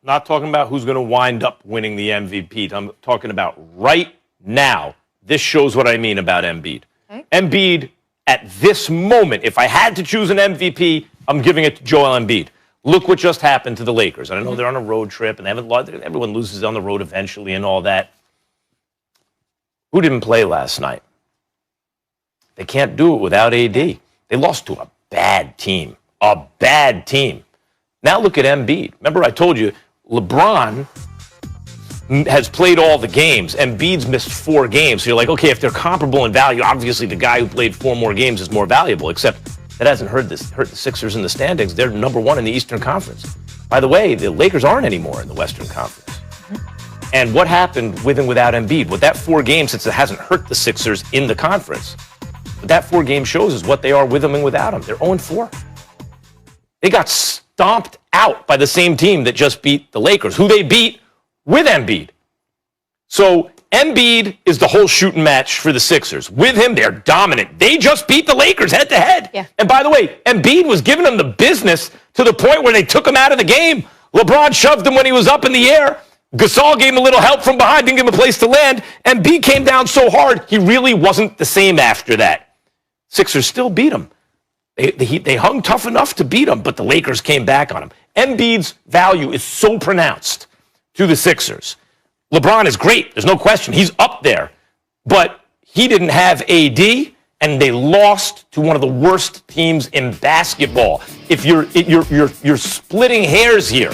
Not talking about who's going to wind up winning the MVP. I'm talking about right now. This shows what I mean about Embiid. Okay. Embiid, at this moment, if I had to choose an MVP, I'm giving it to Joel Embiid. Look what just happened to the Lakers. And I know they're on a road trip, and everyone loses on the road eventually and all that. Who didn't play last night? They can't do it without AD. They lost to a bad team. A bad team. Now look at Embiid. Remember I told you, LeBron has played all the games. Embiid's missed 4 games. So you're like, okay, if they're comparable in value, obviously the guy who played 4 more games is more valuable, except that hasn't hurt the Sixers in the standings. They're number 1 in the Eastern Conference. By the way, the Lakers aren't anymore in the Western Conference. And what happened with and without Embiid? With that 4 games, since it hasn't hurt the Sixers in the conference, what that 4 game shows is what they are with him and without him. They're 0-4. They got stomped out by the same team that just beat the Lakers, who they beat with Embiid. So Embiid is the whole shooting match for the Sixers. With him, they're dominant. They just beat the Lakers head-to-head. Yeah. And by the way, Embiid was giving them the business to the point where they took him out of the game. LeBron shoved him when he was up in the air. Gasol gave him a little help from behind, didn't give him a place to land. Embiid came down so hard, he really wasn't the same after that. Sixers still beat him. They hung tough enough to beat him, but the Lakers came back on him. Embiid's value is so pronounced to the Sixers. LeBron is great. There's no question. He's up there. But he didn't have AD, and they lost to one of the worst teams in basketball. If you're splitting hairs here.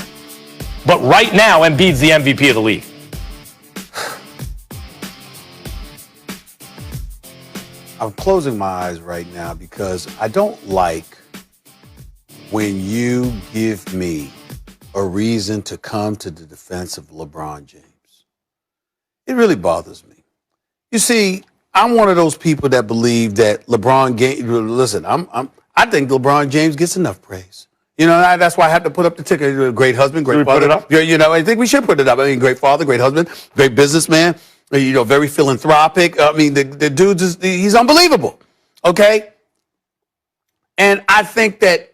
But right now, Embiid's the MVP of the league. I'm closing my eyes right now because I don't like when you give me a reason to come to the defense of LeBron James. It really bothers me. You see, I'm one of those people that believe that LeBron James, listen, I think LeBron James gets enough praise. You know, that's why I have to put up the ticket. Great husband, great father. Put it up? You know, I think we should put it up. I mean, great father, great husband, great businessman, you know, very philanthropic. I mean, the dude, he's unbelievable, okay? And I think that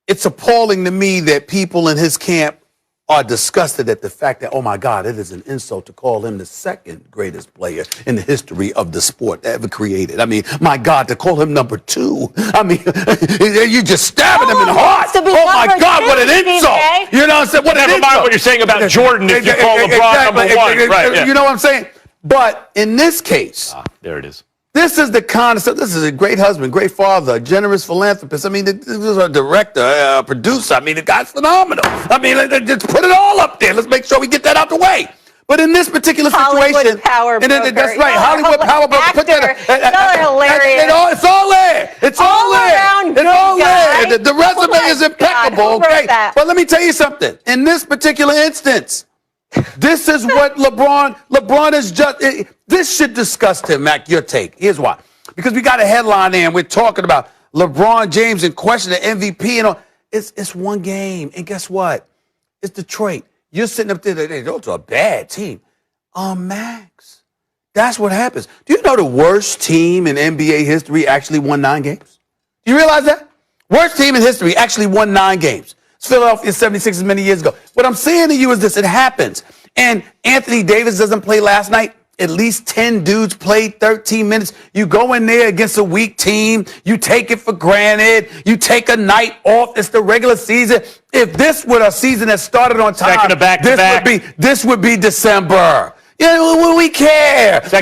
it's appalling to me that people in his camp are disgusted at the fact that, oh, my God, it is an insult to call him the second greatest player in the history of the sport ever created. I mean, my God, to call him number 2. I mean, you just stabbing him in the heart. Oh, my God, what an insult. You know what I'm saying? Never mind what you're saying about Jordan if you call LeBron number 1. Right, yeah. You know what I'm saying? But in this case, there it is. This is the kind of stuff. This is a great husband, great father, a generous philanthropist. I mean, this is a director, a producer. I mean, the guy's phenomenal. I mean, just put it all up there. Let's make sure we get that out the way. But in this particular situation, Hollywood power broker. That's right, Hollywood power broker. Put that. Y'all are hilarious. It's all there. It's all there. It's all there. The resume is impeccable. Okay, but let me tell you something. In this particular instance, this is what LeBron is just, this should disgust him, Mac, your take. Here's why. Because we got a headline there and we're talking about LeBron James in question, the MVP and all. It's one game. And guess what? It's Detroit. You're sitting up there, those are a bad team. Max, that's what happens. Do you know the worst team in NBA history actually won 9 games? Do you realize that? Worst team in history actually won 9 games. Philadelphia 76ers many years ago. What I'm saying to you is this, it happens. And Anthony Davis doesn't play last night. At least 10 dudes played 13 minutes. You go in there against a weak team. You take it for granted. You take a night off. It's the regular season. If this were a season that started on time, this would be December. You know, we care. This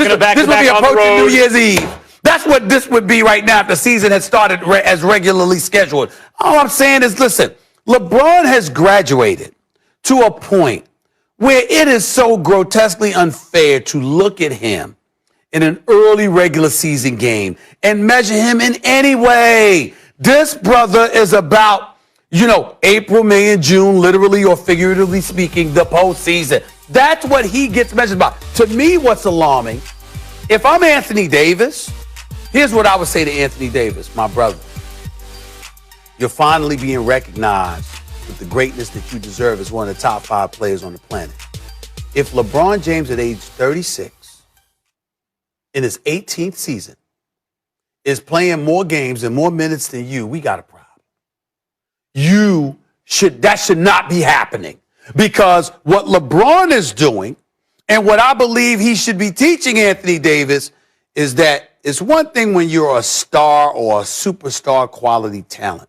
would be approaching New Year's Eve. That's what this would be right now if the season had started as regularly scheduled. All I'm saying is, listen, LeBron has graduated to a point where it is so grotesquely unfair to look at him in an early regular season game and measure him in any way. This brother is about, you know, April, May, and June, literally or figuratively speaking, the postseason. That's what he gets measured by. To me, what's alarming, if I'm Anthony Davis, here's what I would say to Anthony Davis, my brother. You're finally being recognized with the greatness that you deserve as one of the top 5 players on the planet. If LeBron James at age 36, in his 18th season, is playing more games and more minutes than you, we got a problem. That should not be happening. Because what LeBron is doing and what I believe he should be teaching Anthony Davis is that it's one thing when you're a star or a superstar quality talent.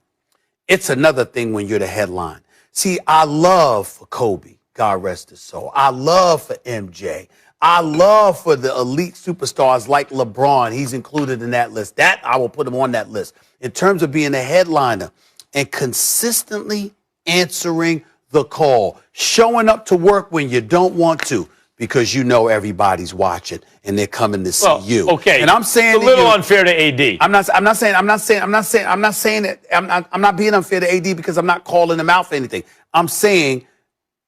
It's another thing when you're the headline. See, I love for Kobe, God rest his soul. I love for MJ. I love for the elite superstars like LeBron. He's included in that list. That I will put him on that list. In terms of being a headliner and consistently answering the call, showing up to work when you don't want to because you know everybody's watching and they're coming to see you. Okay. And I'm saying it's a little unfair to AD. I'm not being unfair to AD because I'm not calling him out for anything. I'm saying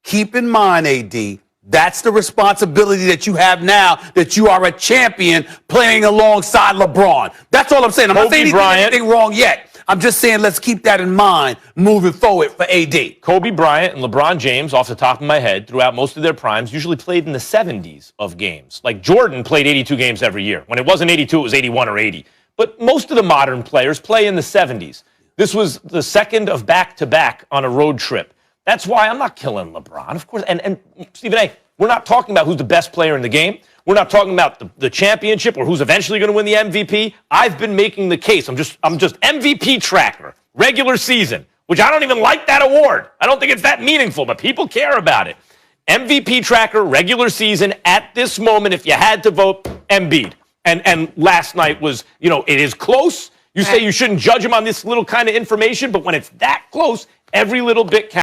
keep in mind, AD, that's the responsibility that you have now that you are a champion playing alongside LeBron. That's all I'm saying. I'm not saying anything wrong yet. I'm just saying let's keep that in mind moving forward for AD. Kobe Bryant and LeBron James, off the top of my head, throughout most of their primes, usually played in the 70s of games. Like Jordan played 82 games every year. When it wasn't 82, it was 81 or 80. But most of the modern players play in the 70s. This was the second of back-to-back on a road trip. That's why I'm not killing LeBron, of course. And Stephen A., we're not talking about who's the best player in the game. We're not talking about the championship or who's eventually going to win the MVP. I've been making the case. I'm just MVP tracker, regular season, which I don't even like that award. I don't think it's that meaningful, but people care about it. MVP tracker, regular season, at this moment, if you had to vote, Embiid. And last night was, it is close. You say you shouldn't judge him on this little kind of information, but when it's that close, every little bit counts.